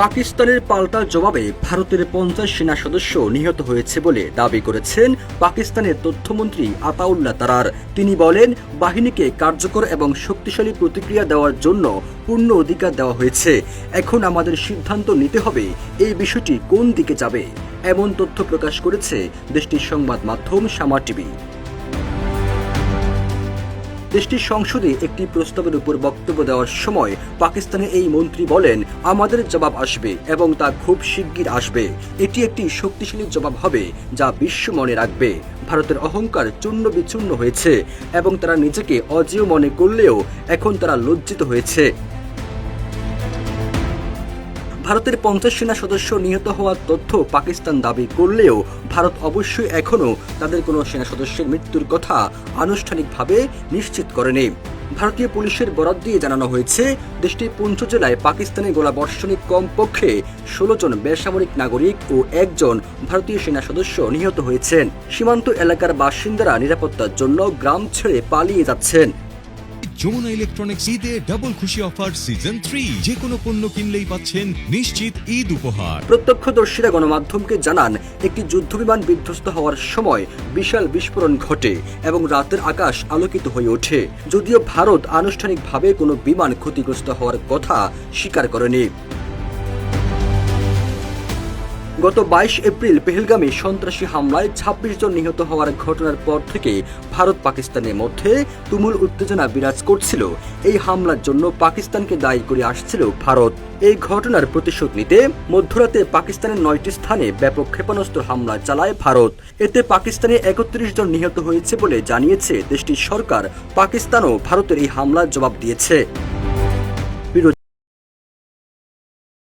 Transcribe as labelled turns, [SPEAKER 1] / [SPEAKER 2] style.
[SPEAKER 1] পাকিস্তানের পাল্টা জবাবে ভারতের 50 সেনা সদস্য নিহত হয়েছে বলে দাবি করেছেন পাকিস্তানের তথ্যমন্ত্রী আতাউল্লাহ তারার। তিনি বলেন, বাহিনীকে কার্যকর এবং শক্তিশালী প্রতিক্রিয়া দেওয়ার জন্য পূর্ণ অধিকার দেওয়া হয়েছে। এখন আমাদের সিদ্ধান্ত নিতে হবে এই বিষয়টি কোন দিকে যাবে। এমন তথ্য প্রকাশ করেছে দেশটির সংবাদ মাধ্যম শামা টিভি। দেশটির সংসদে একটি প্রস্তাবের উপর বক্তব্য দেওয়ার সময় পাকিস্তানের এই মন্ত্রী বলেন, আমাদের জবাব আসবে এবং তা খুব শিগগির আসবে। এটি একটি শক্তিশালী জবাব হবে যা বিশ্ব মনে রাখবে। ভারতের অহংকার চূর্ণ বিচূর্ণ হয়েছে এবং তারা নিজেকে অজেয় মনে করলেও এখন তারা লজ্জিত হয়েছে। ভারতের 50 সেনা সদস্য নিহত হওয়ার তথ্য পাকিস্তান দাবি করলেও ভারত অবশ্যই এখনও তাদের কোনো সেনা সদস্যের মৃত্যুর কথা আনুষ্ঠানিকভাবে নিশ্চিত করেনি। ভারতীয় পুলিশের বরাত দিয়ে জানানো হয়েছে, দেশটির পুঞ্চ জেলায় পাকিস্তানি গোলাবর্ষণে কমপক্ষে 16 জন বেসামরিক নাগরিক ও 1 জন ভারতীয় সেনা সদস্য নিহত হয়েছেন। সীমান্ত এলাকার বাসিন্দারা নিরাপত্তার জন্য গ্রাম ছেড়ে পালিয়ে যাচ্ছেন।
[SPEAKER 2] যমুনা ইলেকট্রনিক্স ঈদে ডাবল খুশি অফার সিজন 3, যে কোনো পণ্য কিনলেই পাচ্ছেন নিশ্চিত ঈদ উপহার।
[SPEAKER 1] প্রত্যক্ষদর্শীরা গণমাধ্যমকে জানান, একটি যুদ্ধবিমান বিধ্বস্ত হওয়ার সময় বিশাল বিস্ফোরণ ঘটে এবং রাতের আকাশ আলোকিত হয়ে ওঠে। যদিও ভারত আনুষ্ঠানিকভাবে কোনো বিমান ক্ষতিগ্রস্ত হওয়ার কথা স্বীকার করেনি। গত 22 এপ্রিল পেহেলগামে সন্ত্রাসী হামলায় 26 জন নিহত হওয়ার ঘটনার পর থেকে ভারত পাকিস্তানের মধ্যে তুমুল উত্তেজনা বিরাজ করছিল। এই হামলার জন্য পাকিস্তানকে দায়ী করে আসছিল ভারত। এই ঘটনার প্রতিশোধ নিতে মধ্যরাতে পাকিস্তানের 9টি স্থানে ব্যাপক ক্ষেপণাস্ত্র হামলা চালায় ভারত। এতে পাকিস্তানে 31 জন নিহত হয়েছে বলে জানিয়েছে দেশটির সরকার। পাকিস্তানও ভারতের এই হামলার জবাব দিয়েছে।